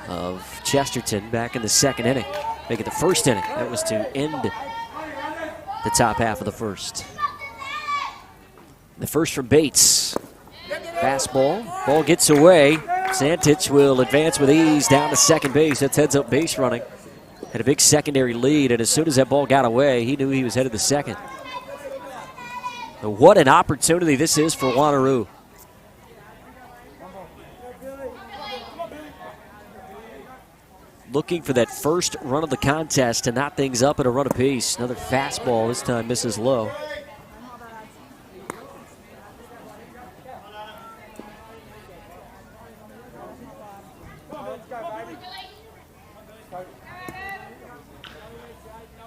of Chesterton back in the second inning. Make it the first inning. That was to end the top half of the first. The first from Bates. Fastball. Ball gets away. Santich will advance with ease down to second base. That's heads up base running. Had a big secondary lead, and as soon as that ball got away, he knew he was headed to second. So what an opportunity this is for Wanneroo. Looking for that first run of the contest to knot things up at a run apiece. Another fastball, this time misses low.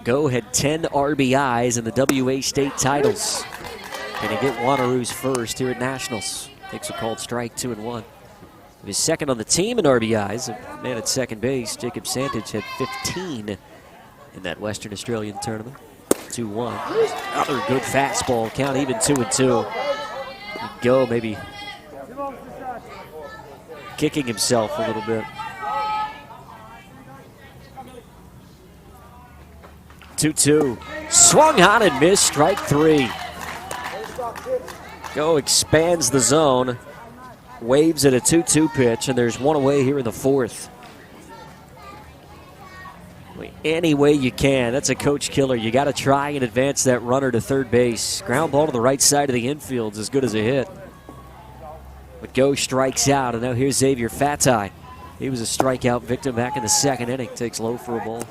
Go had 10 RBIs in the WA state titles. Can he get Wanneroo's first here at Nationals? Takes a called strike, 2-1. His second on the team in RBIs, a man at second base. Jacob Santich had 15 in that Western Australian tournament. 2-1. Another good fastball, count even 2-2. Go maybe kicking himself a little bit. 2-2. Swung on and missed, strike three. Go expands the zone. Waves at a 2-2 pitch, and there's one away here in the fourth. Any way you can. That's a coach killer. You got to try and advance that runner to third base. Ground ball to the right side of the infield is as good as a hit. But Go strikes out, and now here's Xavier Fatai. He was a strikeout victim back in the second inning. Takes low for a ball.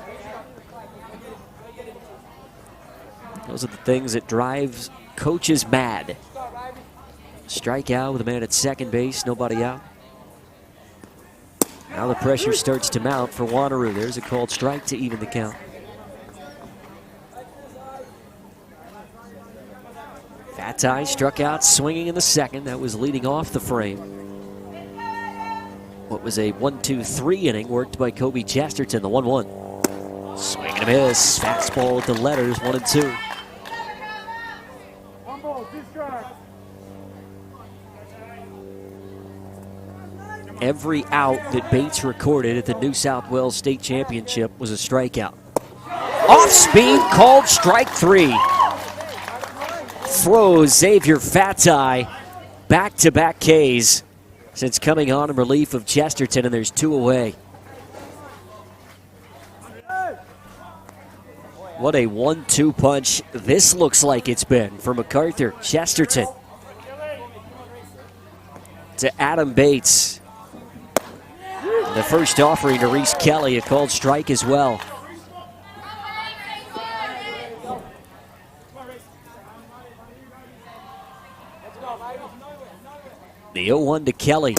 Those are the things that drive coaches mad. Strike out with a man at second base, nobody out. Now the pressure starts to mount for Wanneroo. There's a called strike to even the count. Fatai struck out swinging in the second. That was leading off the frame. What was a 1-2-3 inning worked by Kobe Chesterton, the 1-1. Swing and a miss. Fastball with the letters, 1-2. Every out that Bates recorded at the New South Wales State Championship was a strikeout. Off speed, called strike three. Throws Xavier Fatai back-to-back Ks since coming on in relief of Chesterton, and there's two away. What a 1-2 punch this looks like it's been for MacArthur. Chesterton to Adam Bates. The first offering to Reese Kelly, a called strike as well. The 0-1 to Kelly.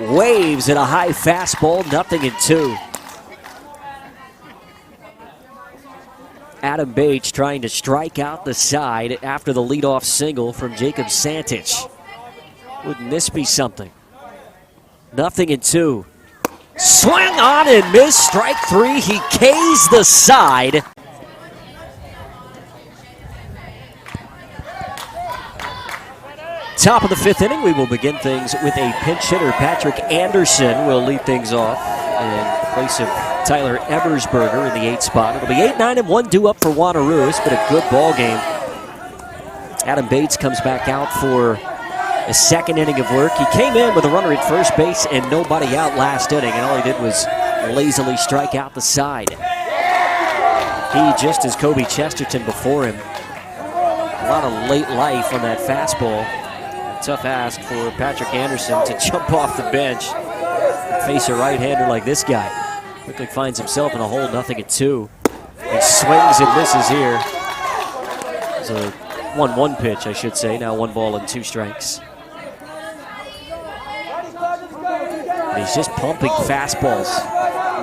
Waves at a high fastball, 0-2. Adam Bates trying to strike out the side after the leadoff single from Jacob Santich. Wouldn't this be something? 0-2. Swing on and miss, strike three. He K's the side. Top of the fifth inning, we will begin things with a pinch hitter. Patrick Anderson will lead things off in place of Tyler Ebersberger in the 8th spot. It'll be 8-9-1 due up for Wanneroo. It's been a good ball game. Adam Bates comes back out for a second inning of work. He came in with a runner at first base and nobody out last inning, and all he did was lazily strike out the side. He, just as Kobe Chesterton before him, a lot of late life on that fastball. A tough ask for Patrick Anderson to jump off the bench and face a right-hander like this guy. Quickly finds himself in a hole, 0-2. And swings and misses here. It's a 1-1 pitch, I should say. Now 1 ball and 2 strikes. And he's just pumping fastballs.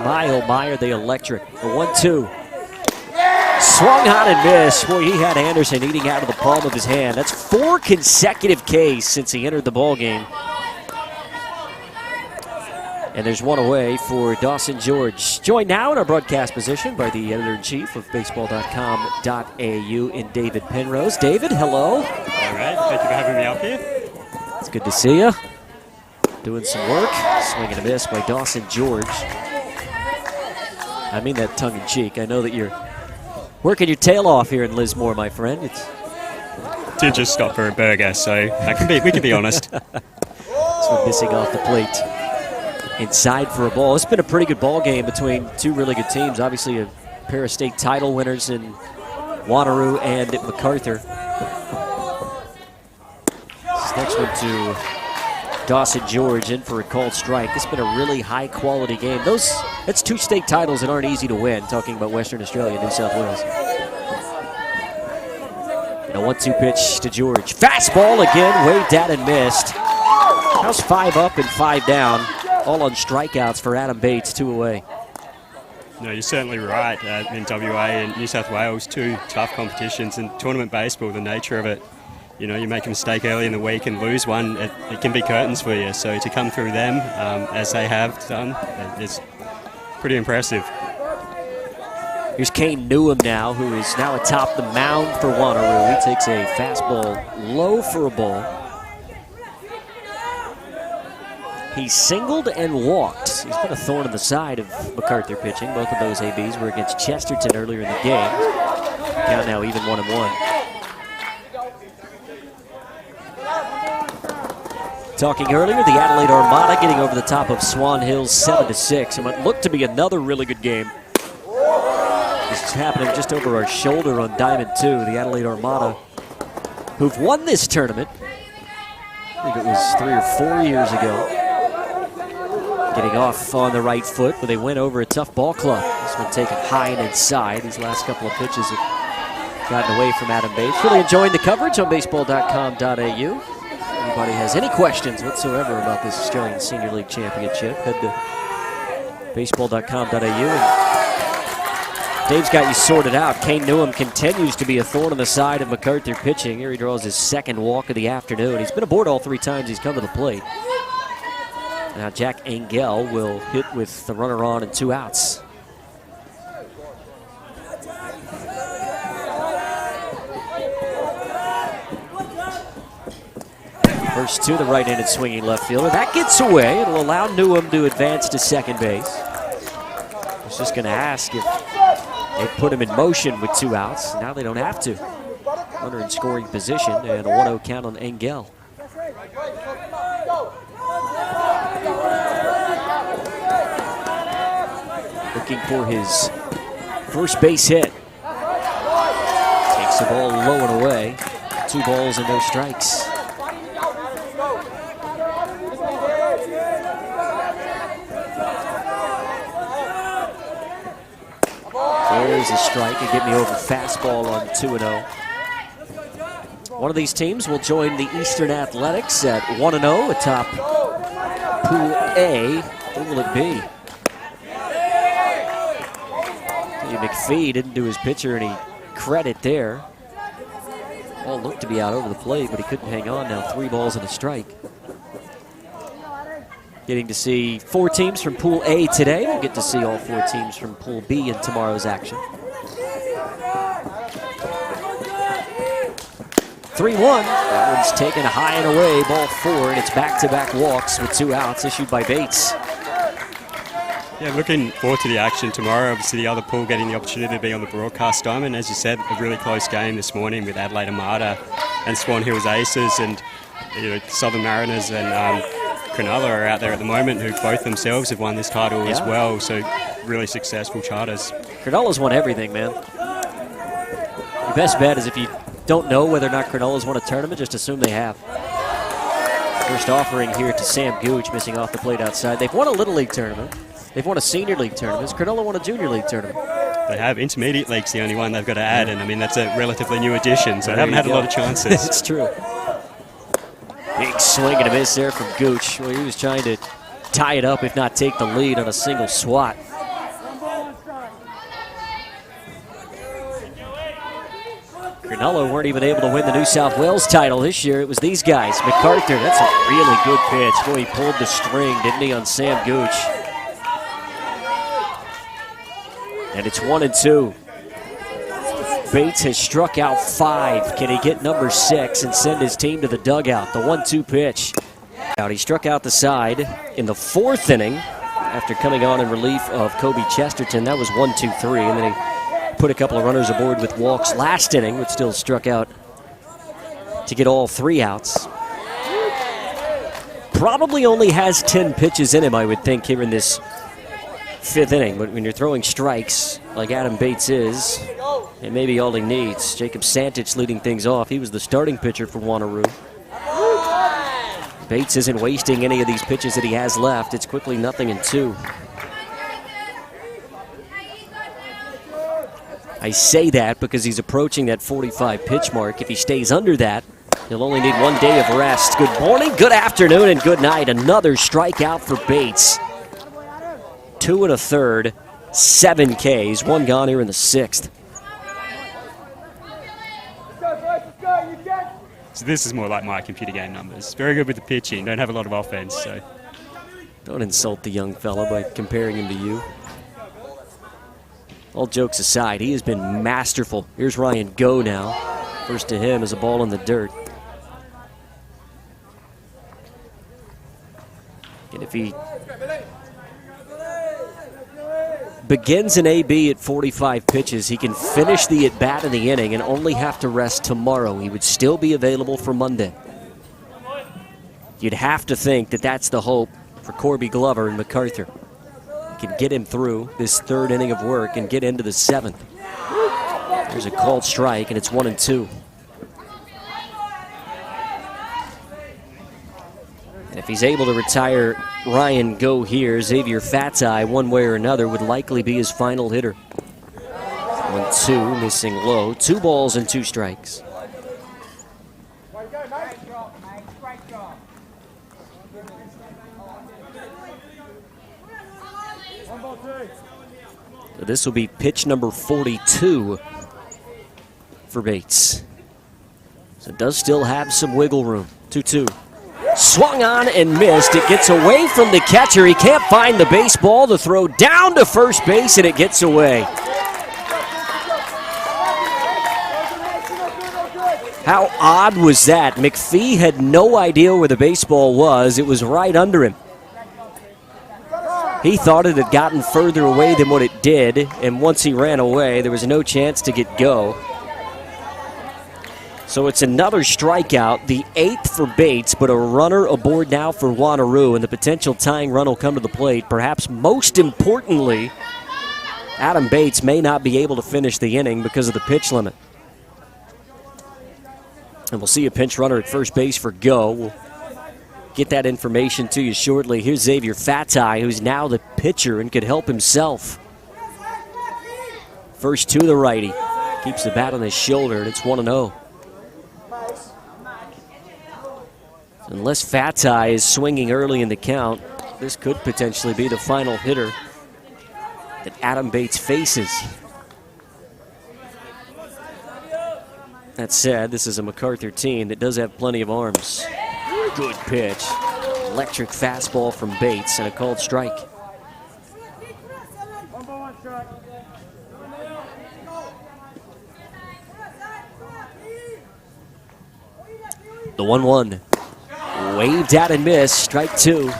My, oh my, are they electric. The 1-2. Swung on and missed. Boy, he had Anderson eating out of the palm of his hand. That's 4 consecutive Ks since he entered the ball game. And there's one away for Dawson George. Joined now in our broadcast position by the editor-in-chief of baseball.com.au in David Penrose. David, hello. All right, thank you for having me out here. It's good to see you. Doing some work. Swing and a miss by Dawson George. I mean that tongue in cheek. I know that you're working your tail off here in Lismore, my friend. Did just stop for a burger, so we can be honest. So missing off the plate. Inside for a ball. It's been a pretty good ball game between two really good teams. Obviously, a pair of state title winners in Wanneroo and MacArthur. This next one to Dawson George in for a called strike. It's been a really high-quality game. That's two state titles that aren't easy to win, talking about Western Australia and New South Wales. And a 1-2 pitch to George. Fastball again, waved at and missed. How's 5 up and 5 down, all on strikeouts for Adam Bates, 2 away. No, you're certainly right. In WA and New South Wales, two tough competitions, and tournament baseball, the nature of it, you know, you make a mistake early in the week and lose one, it can be curtains for you. So to come through them, as they have done, is pretty impressive. Here's Kane Newham now, who is now atop the mound for Wanneroo. He takes a fastball low for a ball. He singled and walked. He's been a thorn in the side of MacArthur pitching. Both of those ABs were against Chesterton earlier in the game. Count now even 1-1. Talking earlier, the Adelaide Armada getting over the top of Swan Hills 7-6, and what looked to be another really good game. This is happening just over our shoulder on Diamond 2. The Adelaide Armada, who've won this tournament, I think it was 3 or 4 years ago, getting off on the right foot, but they went over a tough ball club. This one taken high and inside. These last couple of pitches have gotten away from Adam Bates. Really enjoying the coverage on baseball.com.au. Anybody has any questions whatsoever about this Australian Senior League Championship, head to baseball.com.au. And Dave's got you sorted out. Kane Newham continues to be a thorn in the side of MacArthur pitching. Here he draws his second walk of the afternoon. He's been aboard all 3 times he's come to the plate. Now Jack Engel will hit with the runner on and 2 outs. First to the right-handed swinging left fielder. That gets away. It'll allow Newham to advance to second base. I was just going to ask if they put him in motion with 2 outs. Now they don't have to. Runner in scoring position and a 1-0 count on Engel. Looking for his first base hit. Takes the ball low and away. 2 balls and no strikes. There's a strike and get me over fastball on 2-0. One of these teams will join the Eastern Athletics at 1-0 atop Pool A. Who will it be? McPhee didn't do his pitcher any credit there. Ball looked to be out over the plate, but he couldn't hang on. Now 3 balls and a strike. Getting to see 4 teams from Pool A today. We'll get to see all 4 teams from Pool B in tomorrow's action. 3-1. That one's taken high and away. Ball 4, and it's back-to-back walks with 2 outs issued by Bates. Yeah, looking forward to the action tomorrow. Obviously, the other pool getting the opportunity to be on the broadcast diamond. As you said, a really close game this morning with Adelaide Armada and Swan Hills Aces, and Southern Mariners and Cronulla are out there at the moment, who both themselves have won this title as well. So really successful charters. Cronulla's won everything, man. Your best bet is if you don't know whether or not Cronulla's won a tournament, just assume they have. First offering here to Sam Gooch, missing off the plate outside. They've won a Little League tournament. They've won a Senior League tournament. Cronulla won a Junior League tournament. They have. Intermediate League's the only one they've got to add, and I mean, that's a relatively new addition, so they haven't had a lot of chances. It's true. Big swing and a miss there from Gooch. Well, he was trying to tie it up, if not take the lead, on a single swat. Cronulla weren't even able to win the New South Wales title this year. It was these guys. MacArthur, that's a really good pitch. Boy, he pulled the string, didn't he, on Sam Gooch. And it's 1-2. Bates has struck out 5. Can he get number 6 and send his team to the dugout? The 1-2 pitch. He struck out the side in the 4th inning after coming on in relief of Kobe Chesterton. That was 1-2-3, and then he put a couple of runners aboard with walks last inning, but still struck out to get all 3 outs. Probably only has 10 pitches in him, I would think, here in this 5th inning. But when you're throwing strikes like Adam Bates is, it may be all he needs. Jacob Santich leading things off. He was the starting pitcher for Wanneroo. Bates isn't wasting any of these pitches that he has left. It's quickly 0-2. I say that because he's approaching that 45 pitch mark. If he stays under that, he'll only need 1 day of rest. Good morning, good afternoon, and good night. Another strikeout for Bates. 2 1/3, 7 Ks, 1 gone here in the 6th. So this is more like my computer game numbers. Very good with the pitching, don't have a lot of offense. So don't insult the young fella by comparing him to you. All jokes aside, he has been masterful. Here's Ryan Go now. First to him is a ball in the dirt. And if he begins an AB at 45 pitches, he can finish the at-bat in the inning and only have to rest tomorrow. He would still be available for Monday. You'd have to think that that's the hope for Corby Glover and MacArthur. He can get him through this 3rd inning of work and get into the 7th. There's a called strike, and it's 1-2. And if he's able to retire Ryan Go here, Xavier Fatai, one way or another, would likely be his final hitter. 1-2, missing low. 2 balls and 2 strikes. So this will be pitch number 42 for Bates. So it does still have some wiggle room. 2-2. Swung on and missed. It gets away from the catcher. He can't find the baseball. The throw down to first base, and it gets away. How odd was that? McPhee had no idea where the baseball was. It was right under him. He thought it had gotten further away than what it did, and once he ran away, there was no chance to get go. So it's another strikeout, the 8th for Bates, but a runner aboard now for Wanneroo, and the potential tying run will come to the plate. Perhaps most importantly, Adam Bates may not be able to finish the inning because of the pitch limit. And we'll see a pinch runner at first base for Go. We'll get that information to you shortly. Here's Xavier Fatai, who's now the pitcher and could help himself. First to the righty. Keeps the bat on his shoulder, and it's 1-0. Unless Fatai is swinging early in the count, this could potentially be the final hitter that Adam Bates faces. That said, this is a MacArthur team that does have plenty of arms. Good pitch. Electric fastball from Bates and a called strike. The 1-1. Waved at and missed. Strike 2.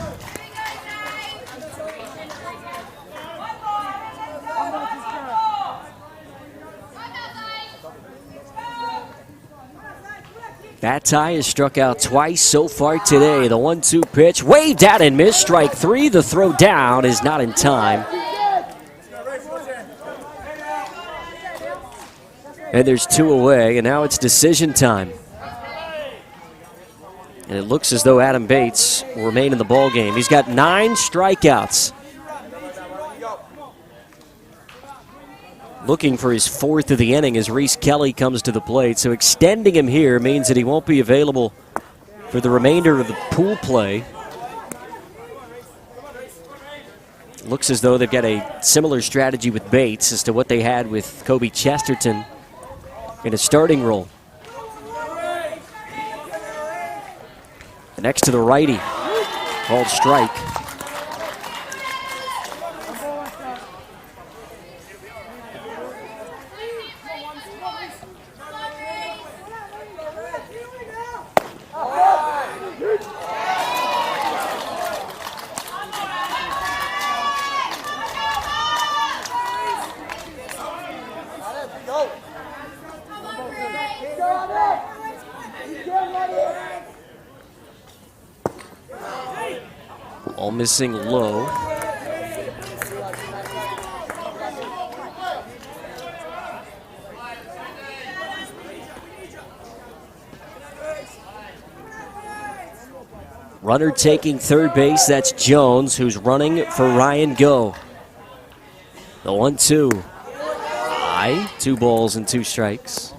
Fatai has struck out twice so far today. The 1-2 pitch. Waved at and missed. Strike 3. The throw down is not in time. And there's 2 away, and now it's decision time. And it looks as though Adam Bates will remain in the ballgame. He's got 9 strikeouts. Looking for his 4th of the inning as Reese Kelly comes to the plate. So extending him here means that he won't be available for the remainder of the pool play. Looks as though they've got a similar strategy with Bates as to what they had with Kobe Chesterton in a starting role. Next to the righty, called strike. Ball missing low. Runner taking third base, that's Jones, who's running for Ryan Go. The 1-2. High, 2 balls and 2 strikes.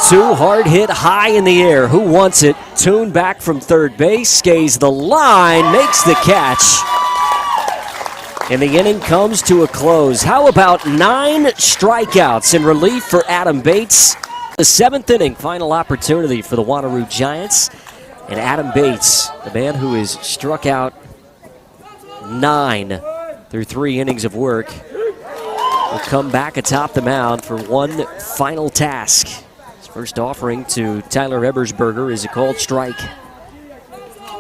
Two, hard hit high in the air. Who wants it? Toon back from third base, skates the line, makes the catch. And the inning comes to a close. How about 9 strikeouts in relief for Adam Bates? The 7th inning, final opportunity for the Wanneroo Giants. And Adam Bates, the man who has struck out 9 through 3 innings of work, will come back atop the mound for one final task. His first offering to Tyler Ebersberger is a called strike.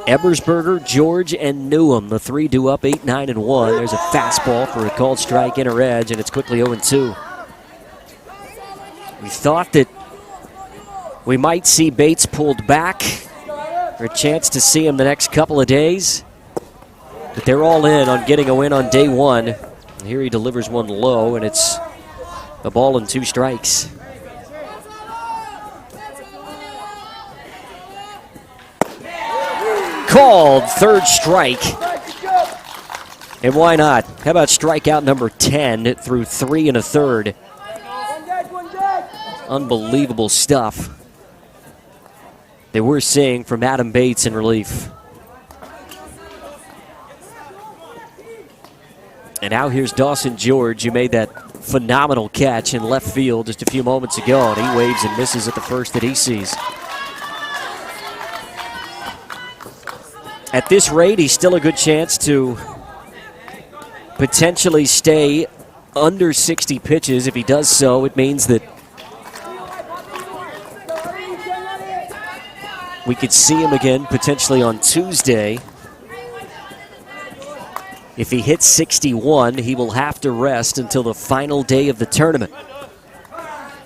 Ebersberger, George, and Newham, the 3 due up 8-9 and 1. There's a fastball for a called strike, inner edge, and it's quickly 0-2. We thought that we might see Bates pulled back for a chance to see him the next couple of days, but they're all in on getting a win on day 1. And here he delivers one low, and it's a ball and 2 strikes. Called, third strike. And why not? How about strikeout number 10 through 3 1/3? Unbelievable stuff that we're seeing from Adam Bates in relief. And now here's Dawson George, who made that phenomenal catch in left field just a few moments ago, and he waves and misses at the first that he sees. At this rate, he's still a good chance to potentially stay under 60 pitches. If he does so, it means that we could see him again potentially on Tuesday. If he hits 61, he will have to rest until the final day of the tournament.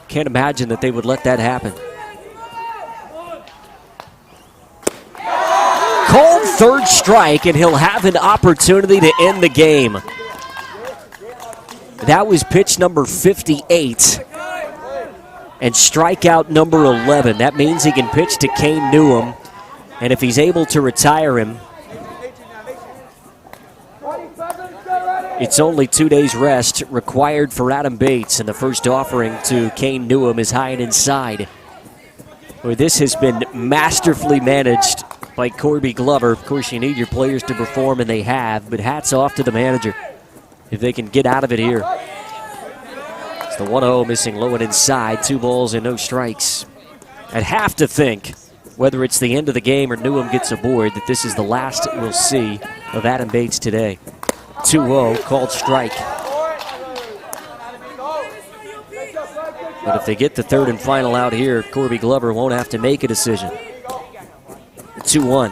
Can't imagine that they would let that happen. Called third strike, and he'll have an opportunity to end the game. That was pitch number 58 and strikeout number 11. That means he can pitch to Kane Newham, and if he's able to retire him, it's only 2 days rest required for Adam Bates, and the first offering to Kane Newham is high and inside. Where this has been masterfully managed by Corby Glover. Of course, you need your players to perform, and they have, but hats off to the manager if they can get out of it here. It's the 1-0 missing low and inside, 2 balls and no strikes. I'd have to think, whether it's the end of the game or Newham gets aboard, that this is the last we'll see of Adam Bates today. 2-0, called strike. But if they get the third and final out here, Corby Glover won't have to make a decision. 2-1.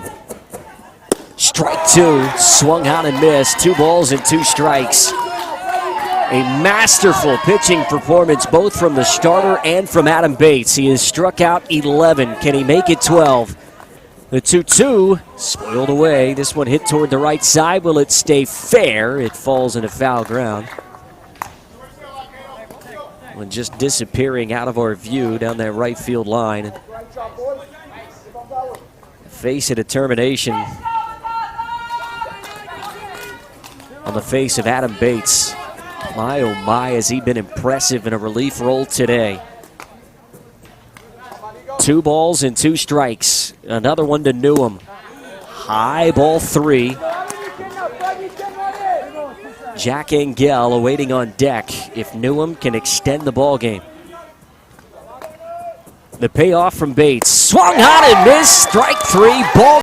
Strike 2, swung out and missed. 2 balls and 2 strikes. A masterful pitching performance both from the starter and from Adam Bates. He has struck out 11. Can he make it 12? The 2-2 spoiled away. This one hit toward the right side. Will it stay fair? It falls into foul ground. One just disappearing out of our view down that right field line. Face of determination on the face of Adam Bates. My, oh my, has he been impressive in a relief role today. 2 balls and 2 strikes. Another one to Newham. High, ball 3. Jack Engel awaiting on deck if Newham can extend the ball game. The payoff from Bates. Swung hot and missed. Strike 3, ball